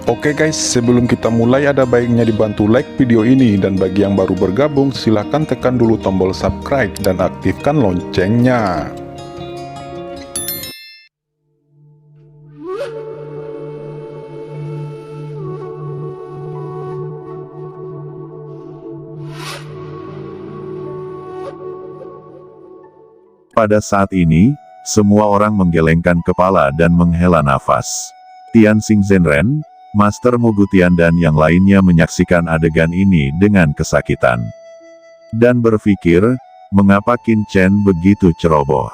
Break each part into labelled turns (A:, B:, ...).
A: Oke guys, sebelum kita mulai ada baiknya dibantu like video ini, dan bagi yang baru bergabung silahkan tekan dulu tombol subscribe dan aktifkan loncengnya.
B: Pada saat ini, semua orang menggelengkan kepala dan menghela nafas. Tian Xingzhenren, Master Mugutian dan yang lainnya menyaksikan adegan ini dengan kesakitan. Dan berpikir, mengapa Qin Chen begitu ceroboh.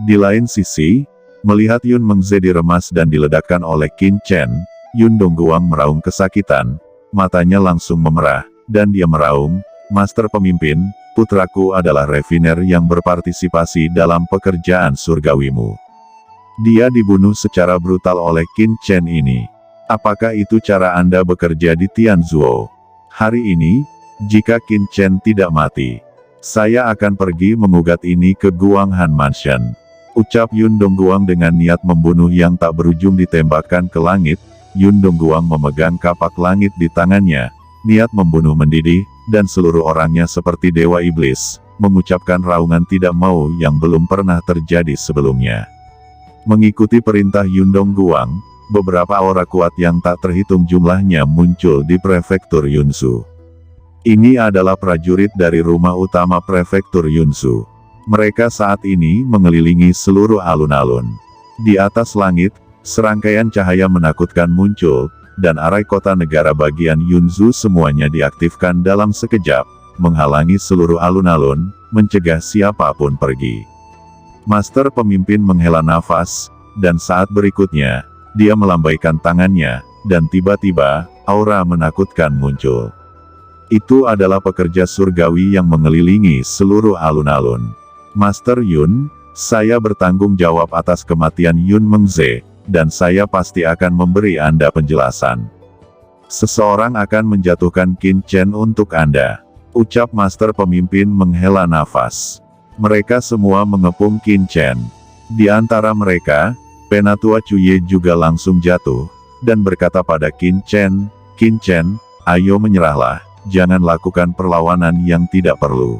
B: Di lain sisi, melihat Yun Mengze diremas dan diledakkan oleh Qin Chen, Yun Dongguang meraung kesakitan, matanya langsung memerah, dan dia meraung, Master Pemimpin, putraku adalah refiner yang berpartisipasi dalam pekerjaan surgawimu. Dia dibunuh secara brutal oleh Qin Chen ini. Apakah itu cara Anda bekerja di Tianzhuo? Hari ini, jika Qin Chen tidak mati, saya akan pergi mengugat ini ke Guanghan Mansion. Ucap Yun Dongguang dengan niat membunuh yang tak berujung ditembakkan ke langit. Yun Dongguang memegang kapak langit di tangannya, niat membunuh mendidih, dan seluruh orangnya seperti dewa iblis, mengucapkan raungan tidak mau yang belum pernah terjadi sebelumnya. Mengikuti perintah Yun Dongguang, beberapa aura kuat yang tak terhitung jumlahnya muncul di prefektur Yunsu. Ini adalah prajurit dari rumah utama prefektur Yunsu. Mereka saat ini mengelilingi seluruh alun-alun. Di atas langit, serangkaian cahaya menakutkan muncul, dan arai kota negara bagian Yunsu semuanya diaktifkan dalam sekejap, menghalangi seluruh alun-alun, mencegah siapapun pergi. Master Pemimpin menghela nafas, dan saat berikutnya, dia melambaikan tangannya, dan tiba-tiba, aura menakutkan muncul. Itu adalah pekerja surgawi yang mengelilingi seluruh alun-alun. Master Yun, saya bertanggung jawab atas kematian Yun Mengze, dan saya pasti akan memberi Anda penjelasan. Seseorang akan menjatuhkan Qin Chen untuk Anda. Ucap Master Pemimpin menghela nafas. Mereka semua mengepung Qin Chen. Di antara mereka, Penatua Cuye juga langsung jatuh, dan berkata pada Qin Chen, "Qin Chen, ayo menyerahlah, jangan lakukan perlawanan yang tidak perlu."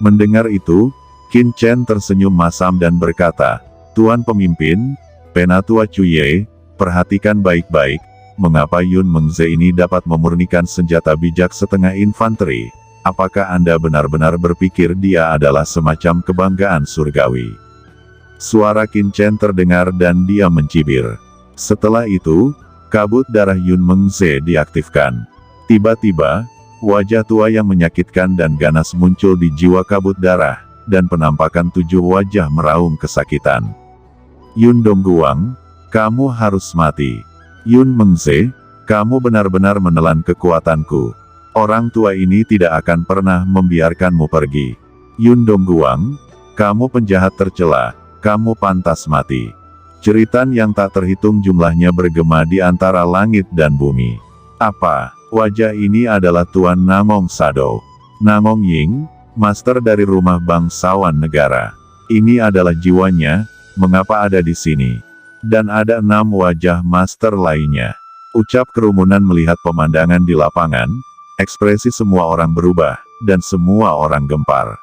B: Mendengar itu, Qin Chen tersenyum masam dan berkata, "Tuan Pemimpin, Penatua Cuye, perhatikan baik-baik, mengapa Yun Mengze ini dapat memurnikan senjata bijak setengah infanteri? Apakah Anda benar-benar berpikir dia adalah semacam kebanggaan surgawi?" Suara Qin Chen terdengar dan dia mencibir. Setelah itu, kabut darah Yun Mengze diaktifkan. Tiba-tiba, wajah tua yang menyakitkan dan ganas muncul di jiwa kabut darah, dan penampakan 7 wajah meraung kesakitan. Yun Dongguang, kamu harus mati. Yun Mengze, kamu benar-benar menelan kekuatanku. Orang tua ini tidak akan pernah membiarkanmu pergi. Yun Dongguang, kamu penjahat tercela. Kamu pantas mati. Jeritan yang tak terhitung jumlahnya bergema di antara langit dan bumi. Apa? Wajah ini adalah Tuan Nangong Sado. Nangong Ying, master dari rumah bangsawan negara. Ini adalah jiwanya, mengapa ada di sini? Dan ada 6 wajah master lainnya. Ucap kerumunan melihat pemandangan di lapangan, ekspresi semua orang berubah, dan semua orang gempar.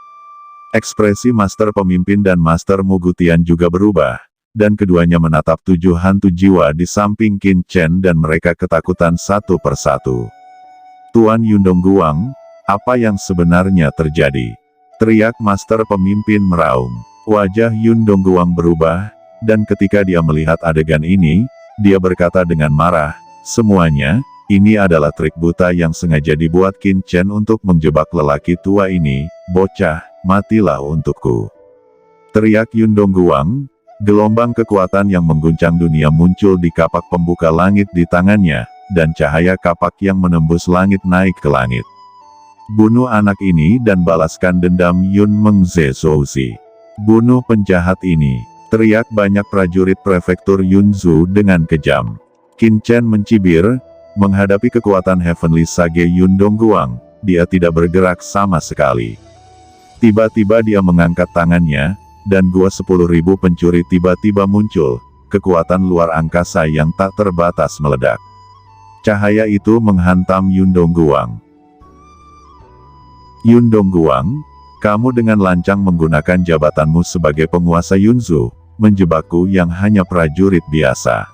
B: Ekspresi Master Pemimpin dan Master Mugutian juga berubah, dan keduanya menatap 7 hantu jiwa di samping Qin Chen dan mereka ketakutan satu persatu. "Tuan Yun Dongguang, apa yang sebenarnya terjadi?" teriak Master Pemimpin meraung. Wajah Yun Dongguang berubah, dan ketika dia melihat adegan ini, dia berkata dengan marah, "Semuanya, ini adalah trik buta yang sengaja dibuat Qin Chen untuk menjebak lelaki tua ini, bocah. Matilah untukku." Teriak Yun Dongguang, gelombang kekuatan yang mengguncang dunia muncul di kapak pembuka langit di tangannya, dan cahaya kapak yang menembus langit naik ke langit. "Bunuh anak ini dan balaskan dendam Yun Mengze Zouzi. Bunuh penjahat ini," teriak banyak prajurit prefektur Yunzu dengan kejam. Qin Chen mencibir, menghadapi kekuatan Heavenly Sage Yun Dongguang, dia tidak bergerak sama sekali. Tiba-tiba dia mengangkat tangannya, dan gua 10.000 pencuri tiba-tiba muncul, kekuatan luar angkasa yang tak terbatas meledak. Cahaya itu menghantam Yun Dongguang. Yun Dongguang, kamu dengan lancang menggunakan jabatanmu sebagai penguasa Yunzu, menjebakku yang hanya prajurit biasa.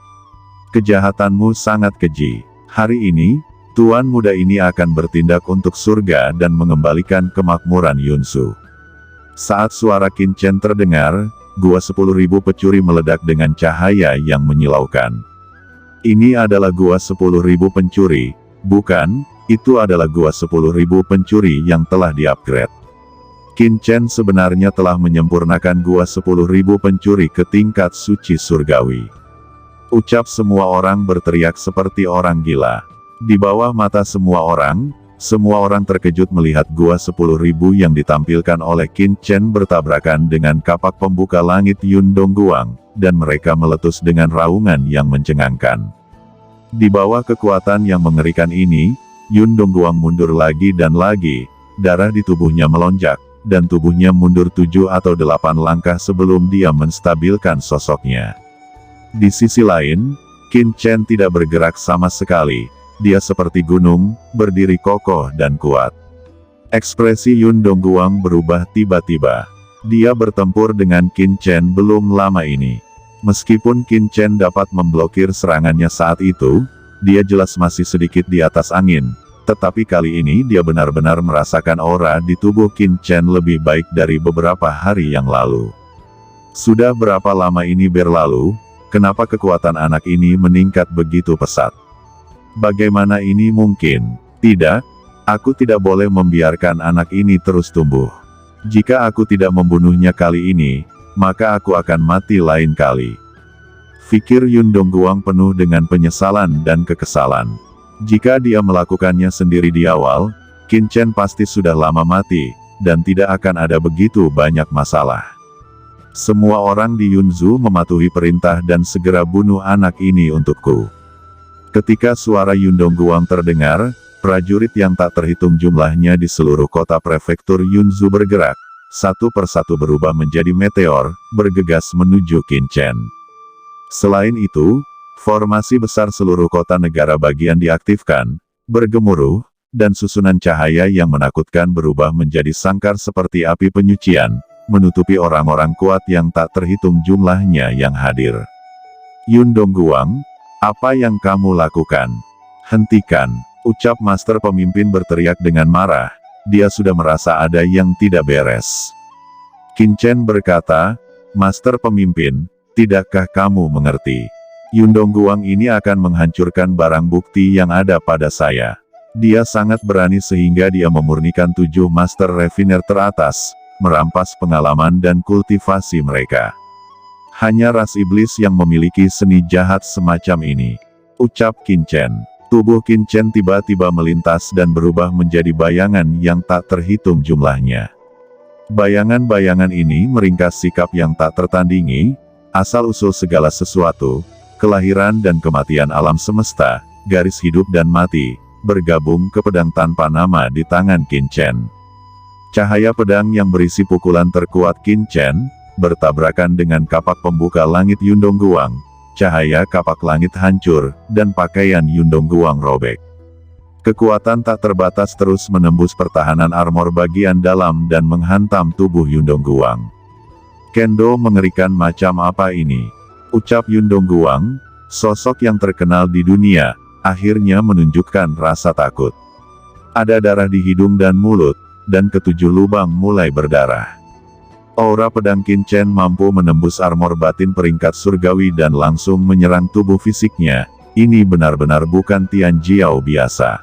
B: Kejahatanmu sangat keji. Hari ini, Tuan muda ini akan bertindak untuk surga dan mengembalikan kemakmuran Yunzu. Saat suara Qin Chen terdengar, gua 10.000 pecuri meledak dengan cahaya yang menyilaukan. Ini adalah gua 10.000 pencuri, bukan? Itu adalah gua 10.000 pencuri yang telah di-upgrade. Qin Chen sebenarnya telah menyempurnakan gua 10.000 pencuri ke tingkat suci surgawi. Ucap semua orang berteriak seperti orang gila. Di bawah mata semua orang terkejut melihat gua 10.000 yang ditampilkan oleh Qin Chen bertabrakan dengan kapak pembuka langit Yun Dongguang, dan mereka meletus dengan raungan yang mencengangkan. Di bawah kekuatan yang mengerikan ini, Yun Dongguang mundur lagi dan lagi, darah di tubuhnya melonjak, dan tubuhnya mundur 7 atau 8 langkah sebelum dia menstabilkan sosoknya. Di sisi lain, Qin Chen tidak bergerak sama sekali, dia seperti gunung, berdiri kokoh dan kuat. Ekspresi Yun Dongguang berubah tiba-tiba. Dia bertempur dengan Qin Chen belum lama ini. Meskipun Qin Chen dapat memblokir serangannya saat itu, dia jelas masih sedikit di atas angin, tetapi kali ini dia benar-benar merasakan aura di tubuh Qin Chen lebih baik dari beberapa hari yang lalu. Sudah berapa lama ini berlalu, kenapa kekuatan anak ini meningkat begitu pesat? Bagaimana ini mungkin? Tidak, aku tidak boleh membiarkan anak ini terus tumbuh. Jika aku tidak membunuhnya kali ini, maka aku akan mati lain kali. Pikir Yun Dongguang penuh dengan penyesalan dan kekesalan. Jika dia melakukannya sendiri di awal, Qin Chen pasti sudah lama mati, dan tidak akan ada begitu banyak masalah. Semua orang di Yunzu mematuhi perintah dan segera bunuh anak ini untukku. Ketika suara Yun Dongguang terdengar, prajurit yang tak terhitung jumlahnya di seluruh kota prefektur Yunzu bergerak, satu persatu berubah menjadi meteor, bergegas menuju Qin Chen. Selain itu, formasi besar seluruh kota negara bagian diaktifkan, bergemuruh, dan susunan cahaya yang menakutkan berubah menjadi sangkar seperti api penyucian, menutupi orang-orang kuat yang tak terhitung jumlahnya yang hadir. Yun Dongguang, apa yang kamu lakukan? Hentikan, ucap master pemimpin berteriak dengan marah, dia sudah merasa ada yang tidak beres. Qin Chen berkata, Master pemimpin, tidakkah kamu mengerti? Yun Dongguang ini akan menghancurkan barang bukti yang ada pada saya. Dia sangat berani sehingga dia memurnikan 7 master refiner teratas, merampas pengalaman dan kultivasi mereka. Hanya ras iblis yang memiliki seni jahat semacam ini. Ucap Qin Chen. Tubuh Qin Chen tiba-tiba melintas dan berubah menjadi bayangan yang tak terhitung jumlahnya. Bayangan-bayangan ini meringkas sikap yang tak tertandingi, asal-usul segala sesuatu, kelahiran dan kematian alam semesta, garis hidup dan mati, bergabung ke pedang tanpa nama di tangan Qin Chen. Cahaya pedang yang berisi pukulan terkuat Qin Chen, bertabrakan dengan kapak pembuka langit Yun Dongguang. Cahaya kapak langit hancur, dan pakaian Yun Dongguang robek. Kekuatan tak terbatas terus menembus pertahanan armor bagian dalam dan menghantam tubuh Yun Dongguang. Kendo mengerikan macam apa ini? Ucap Yun Dongguang, sosok yang terkenal di dunia, akhirnya menunjukkan rasa takut. Ada darah di hidung dan mulut, dan ketujuh lubang mulai berdarah. Aura pedang Qin Chen mampu menembus armor batin peringkat surgawi dan langsung menyerang tubuh fisiknya. Ini benar-benar bukan Tian Jiao biasa.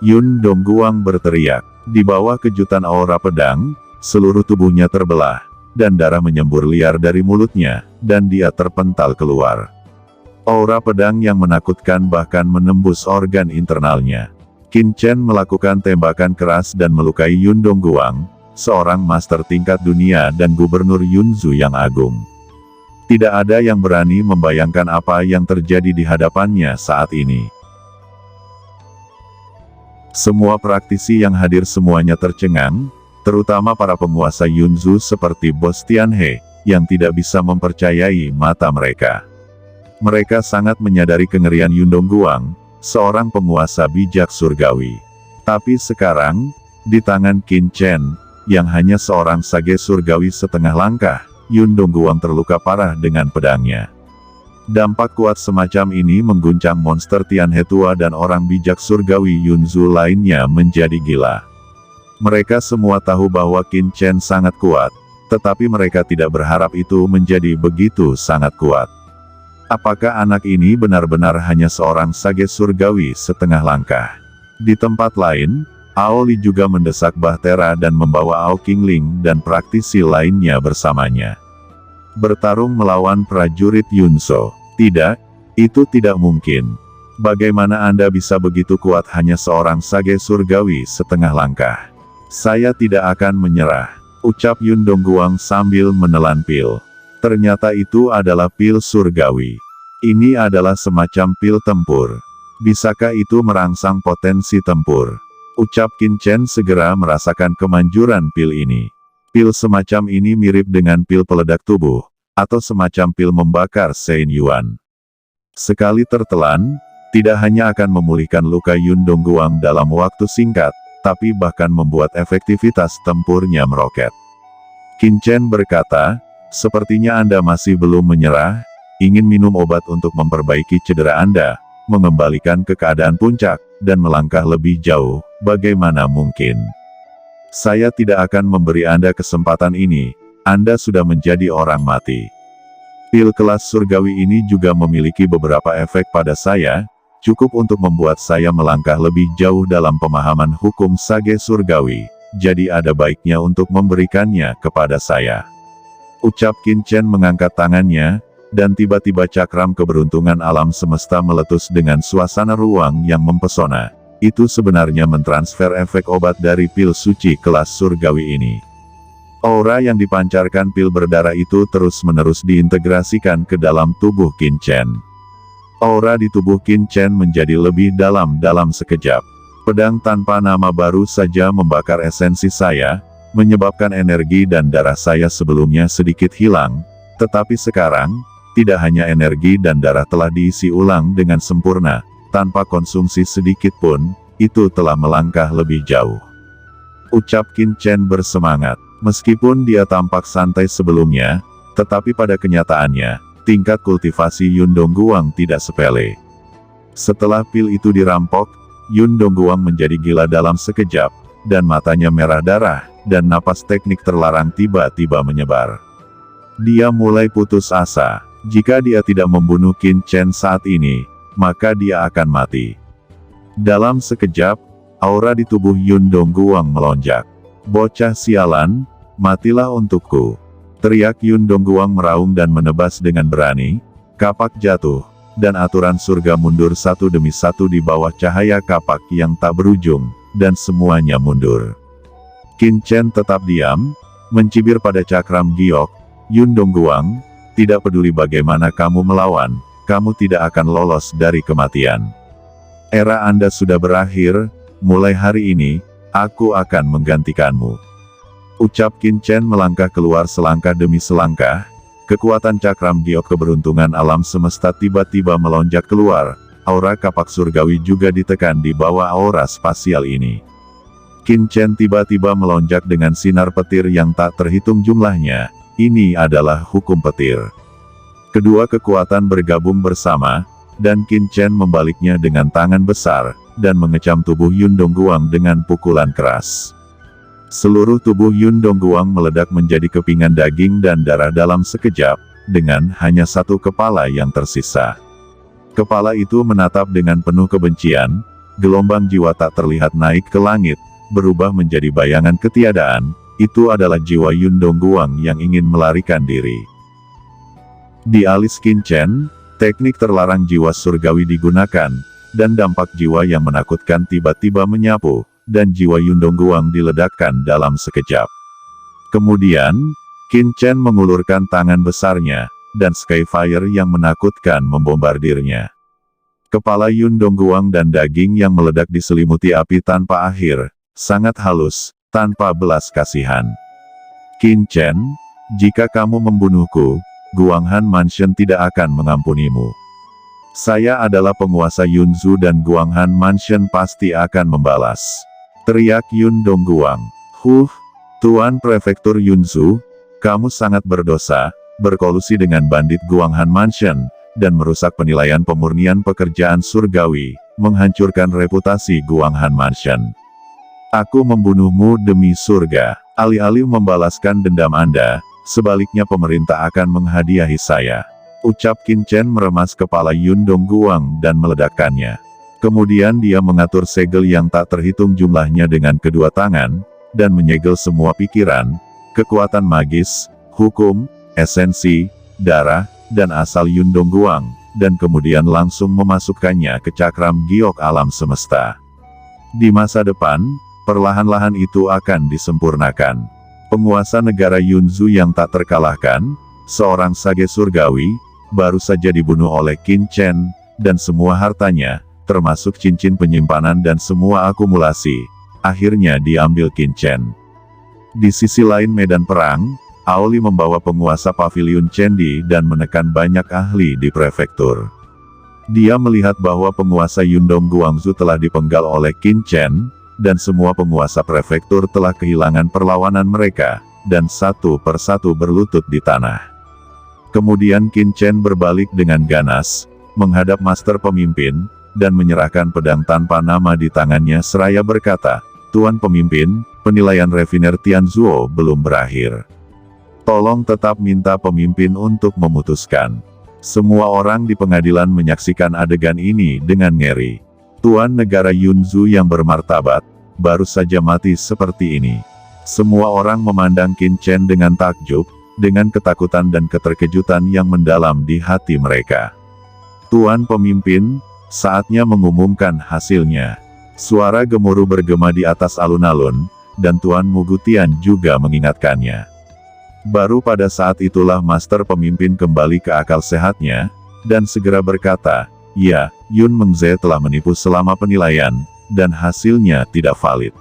B: Yun Dongguang berteriak. Di bawah kejutan aura pedang, seluruh tubuhnya terbelah, dan darah menyembur liar dari mulutnya, dan dia terpental keluar. Aura pedang yang menakutkan bahkan menembus organ internalnya. Qin Chen melakukan tembakan keras dan melukai Yun Dongguang, seorang master tingkat dunia dan gubernur Yunzu yang agung. Tidak ada yang berani membayangkan apa yang terjadi di hadapannya saat ini. Semua praktisi yang hadir semuanya tercengang, terutama para penguasa Yunzu seperti Bos Tianhe, yang tidak bisa mempercayai mata mereka. Mereka sangat menyadari kengerian Yun Dongguang, seorang penguasa bijak surgawi. Tapi sekarang, di tangan Qin Chen, yang hanya seorang sage surgawi setengah langkah, Yun Dongguang terluka parah dengan pedangnya. Dampak kuat semacam ini mengguncang monster Tianhe tua dan orang bijak surgawi Yunzu lainnya menjadi gila. Mereka semua tahu bahwa Qin Chen sangat kuat, tetapi mereka tidak berharap itu menjadi begitu sangat kuat. Apakah anak ini benar-benar hanya seorang sage surgawi setengah langkah? Di tempat lain, Ao Li juga mendesak Bahtera dan membawa Ao Qingling dan praktisi lainnya bersamanya. Bertarung melawan prajurit Yunzo. Tidak, itu tidak mungkin. Bagaimana Anda bisa begitu kuat hanya seorang sage surgawi setengah langkah? Saya tidak akan menyerah, ucap Yun Dongguang sambil menelan pil. Ternyata itu adalah pil surgawi. Ini adalah semacam pil tempur. Bisakah itu merangsang potensi tempur? Ucap Qin Chen segera merasakan kemanjuran pil ini. Pil semacam ini mirip dengan pil peledak tubuh, atau semacam pil membakar Sein Yuan. Sekali tertelan, tidak hanya akan memulihkan luka Yun Dongguang dalam waktu singkat, tapi bahkan membuat efektivitas tempurnya meroket. Qin Chen berkata, sepertinya Anda masih belum menyerah, ingin minum obat untuk memperbaiki cedera Anda, mengembalikan ke keadaan puncak, dan melangkah lebih jauh, bagaimana mungkin? Saya tidak akan memberi Anda kesempatan ini, Anda sudah menjadi orang mati. Pil kelas surgawi ini juga memiliki beberapa efek pada saya, cukup untuk membuat saya melangkah lebih jauh dalam pemahaman hukum sage surgawi, jadi ada baiknya untuk memberikannya kepada saya. Ucap Qin Chen mengangkat tangannya, dan tiba-tiba cakram keberuntungan alam semesta meletus dengan suasana ruang yang mempesona. Itu sebenarnya mentransfer efek obat dari pil suci kelas surgawi ini. Aura yang dipancarkan pil berdarah itu terus-menerus diintegrasikan ke dalam tubuh Qin Chen. Aura di tubuh Qin Chen menjadi lebih dalam dalam sekejap. Pedang tanpa nama baru saja membakar esensi saya, menyebabkan energi dan darah saya sebelumnya sedikit hilang, tetapi sekarang, tidak hanya energi dan darah telah diisi ulang dengan sempurna, tanpa konsumsi sedikit pun, itu telah melangkah lebih jauh. Ucap Qin Chen bersemangat. Meskipun dia tampak santai sebelumnya, tetapi pada kenyataannya, tingkat kultivasi Yun Dongguang tidak sepele. Setelah pil itu dirampok, Yun Dongguang menjadi gila dalam sekejap, dan matanya merah darah, dan napas teknik terlarang tiba-tiba menyebar. Dia mulai putus asa. Jika dia tidak membunuh Qin Chen saat ini, maka dia akan mati. Dalam sekejap, aura di tubuh Yun Dongguang melonjak. Bocah sialan, matilah untukku. Teriak Yun Dongguang meraung dan menebas dengan berani. Kapak jatuh, dan aturan surga mundur satu demi satu di bawah cahaya kapak yang tak berujung, dan semuanya mundur. Qin Chen tetap diam, mencibir pada cakram giok. Yun Dongguang, tidak peduli bagaimana kamu melawan, kamu tidak akan lolos dari kematian. Era Anda sudah berakhir, mulai hari ini, aku akan menggantikanmu. Ucap Qin Chen melangkah keluar selangkah demi selangkah, kekuatan cakram giok keberuntungan alam semesta tiba-tiba melonjak keluar, aura kapak surgawi juga ditekan di bawah aura spasial ini. Qin Chen tiba-tiba melonjak dengan sinar petir yang tak terhitung jumlahnya, ini adalah hukum petir. Kedua kekuatan bergabung bersama, dan Qin Chen membaliknya dengan tangan besar, dan mengecam tubuh Yun Dongguang dengan pukulan keras. Seluruh tubuh Yun Dongguang meledak menjadi kepingan daging dan darah dalam sekejap, dengan hanya satu kepala yang tersisa. Kepala itu menatap dengan penuh kebencian, gelombang jiwa tak terlihat naik ke langit, berubah menjadi bayangan ketiadaan, itu adalah jiwa Yun Dongguang yang ingin melarikan diri. Di alis Qin Chen, teknik terlarang jiwa surgawi digunakan, dan dampak jiwa yang menakutkan tiba-tiba menyapu, dan jiwa Yun Dongguang diledakkan dalam sekejap. Kemudian, Qin Chen mengulurkan tangan besarnya, dan Skyfire yang menakutkan membombardirnya. Kepala Yun Dongguang dan daging yang meledak diselimuti api tanpa akhir, sangat halus, tanpa belas kasihan. Qin Chen, jika kamu membunuhku, Guanghan Mansion tidak akan mengampunimu. Saya adalah penguasa Yunzu dan Guanghan Mansion pasti akan membalas. Teriak Yun Dongguang. Tuan Prefektur Yunzu, kamu sangat berdosa, berkolusi dengan bandit Guanghan Mansion, dan merusak penilaian pemurnian pekerjaan surgawi, menghancurkan reputasi Guanghan Mansion. Aku membunuhmu demi surga. Alih-alih membalaskan dendam Anda, sebaliknya pemerintah akan menghadiahi saya. Ucap Qin Chen meremas kepala Yun Dongguang dan meledakkannya. Kemudian dia mengatur segel yang tak terhitung jumlahnya dengan kedua tangan, dan menyegel semua pikiran, kekuatan magis, hukum, esensi, darah, dan asal Yun Dongguang, dan kemudian langsung memasukkannya ke cakram giok alam semesta. Di masa depan, perlahan-lahan itu akan disempurnakan. Penguasa negara Yunzu yang tak terkalahkan, seorang sage surgawi, baru saja dibunuh oleh Qin Chen, dan semua hartanya, termasuk cincin penyimpanan dan semua akumulasi, akhirnya diambil Qin Chen. Di sisi lain medan perang, Aoli membawa penguasa paviliun Chendi dan menekan banyak ahli di prefektur. Dia melihat bahwa penguasa Yundong Guangzu telah dipenggal oleh Qin Chen, dan semua penguasa prefektur telah kehilangan perlawanan mereka, dan satu persatu berlutut di tanah. Kemudian Qin Chen berbalik dengan ganas, menghadap master pemimpin, dan menyerahkan pedang tanpa nama di tangannya seraya berkata, "Tuan pemimpin, penilaian refiner Tianzuo belum berakhir. Tolong tetap minta pemimpin untuk memutuskan." Semua orang di pengadilan menyaksikan adegan ini dengan ngeri. Tuan negara Yunzu yang bermartabat, baru saja mati seperti ini. Semua orang memandang Qin Chen dengan takjub, dengan ketakutan dan keterkejutan yang mendalam di hati mereka. "Tuan pemimpin, saatnya mengumumkan hasilnya." Suara gemuruh bergema di atas alun-alun, dan Tuan Mugutian juga mengingatkannya. Baru pada saat itulah master pemimpin kembali ke akal sehatnya, dan segera berkata, "Ya, Yun Mengze telah menipu selama penilaian, dan hasilnya tidak valid.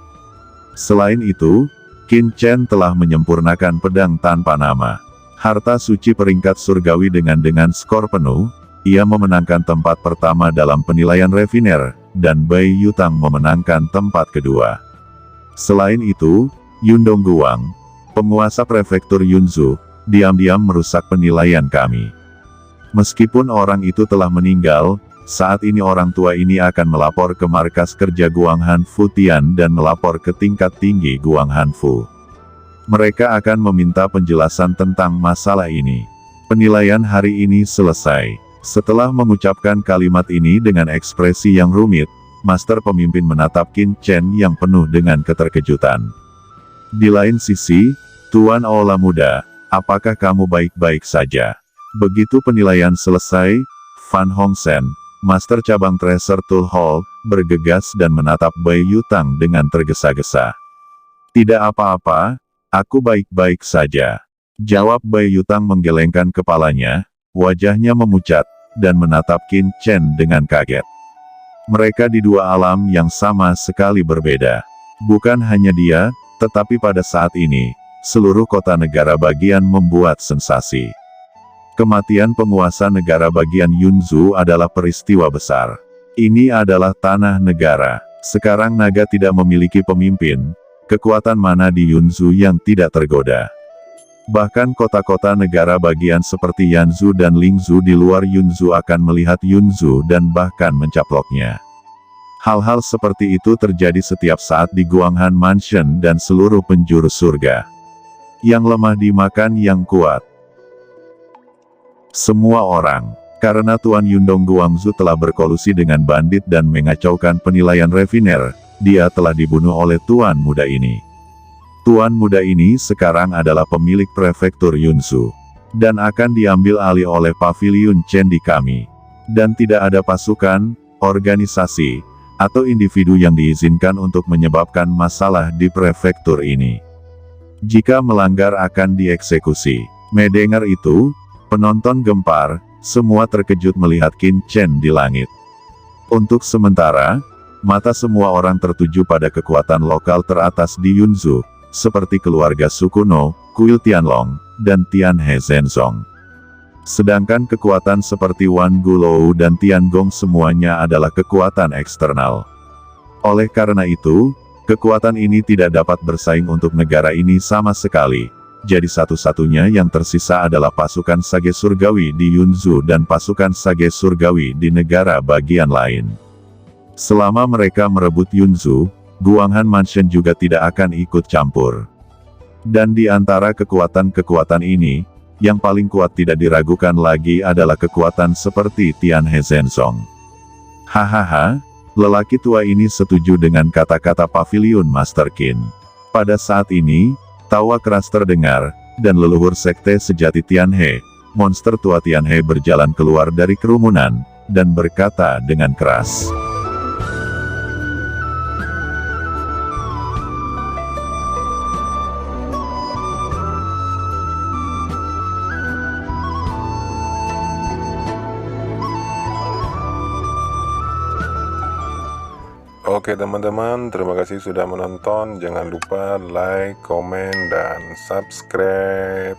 B: Selain itu, Qin Chen telah menyempurnakan pedang tanpa nama. Harta suci peringkat surgawi dengan skor penuh, ia memenangkan tempat pertama dalam penilaian refiner, dan Bai Yutang memenangkan tempat kedua. Selain itu, Yun Dongguang, penguasa prefektur Yunzu, diam-diam merusak penilaian kami. Meskipun orang itu telah meninggal, saat ini orang tua ini akan melapor ke markas kerja Guanghan Futian dan melapor ke tingkat tinggi Guanghan Fu. Mereka akan meminta penjelasan tentang masalah ini. Penilaian hari ini selesai." Setelah mengucapkan kalimat ini dengan ekspresi yang rumit, master pemimpin menatap Qin Chen yang penuh dengan keterkejutan. Di lain sisi, "Tuan Aola Muda, apakah kamu baik-baik saja?" Begitu penilaian selesai, Fan Hongsen, master cabang Treasure Tool Hall, bergegas dan menatap Bai Yutang dengan tergesa-gesa. "Tidak apa-apa, aku baik-baik saja," jawab Bai Yutang menggelengkan kepalanya, wajahnya memucat, dan menatap Qin Chen dengan kaget. Mereka di dua alam yang sama sekali berbeda. Bukan hanya dia, tetapi pada saat ini, seluruh kota negara bagian membuat sensasi. Kematian penguasa negara bagian Yunzu adalah peristiwa besar. Ini adalah tanah negara. Sekarang naga tidak memiliki pemimpin. Kekuatan mana di Yunzu yang tidak tergoda? Bahkan kota-kota negara bagian seperti Yanzhou dan Lingzhou di luar Yunzu akan melihat Yunzu dan bahkan mencaploknya. Hal-hal seperti itu terjadi setiap saat di Guanghan Mansion dan seluruh penjuru surga. Yang lemah dimakan yang kuat. Semua orang, karena Tuan Yundong Guangzu telah berkolusi dengan bandit dan mengacaukan penilaian refiner, dia telah dibunuh oleh Tuan Muda ini. Tuan Muda ini sekarang adalah pemilik prefektur Yunzu, dan akan diambil alih oleh paviliun Chendi kami. Dan tidak ada pasukan, organisasi, atau individu yang diizinkan untuk menyebabkan masalah di prefektur ini. Jika melanggar akan dieksekusi. Mendengar itu, penonton gempar, semua terkejut melihat Qin Chen di langit. Untuk sementara, mata semua orang tertuju pada kekuatan lokal teratas di Yunzu, seperti keluarga Sukuno, Kuil Tianlong, dan Tian He Zhenzong. Sedangkan kekuatan seperti Wan Gulou dan Tiangong semuanya adalah kekuatan eksternal. Oleh karena itu, kekuatan ini tidak dapat bersaing untuk negara ini sama sekali. Jadi satu-satunya yang tersisa adalah pasukan Sage Surgawi di Yunzhou dan pasukan Sage Surgawi di negara bagian lain. Selama mereka merebut Yunzhou, Guanghan Mansion juga tidak akan ikut campur. Dan di antara kekuatan-kekuatan ini, yang paling kuat tidak diragukan lagi adalah kekuatan seperti Tian He Zhenssong. Hahaha, lelaki tua ini setuju dengan kata-kata Pavilion Master Qin. Pada saat ini, tawa keras terdengar, dan leluhur sekte sejati Tian He, monster tua Tian He berjalan keluar dari kerumunan, dan berkata dengan keras.
A: Oke teman-teman, terima kasih sudah menonton. Jangan lupa like, komen, dan subscribe.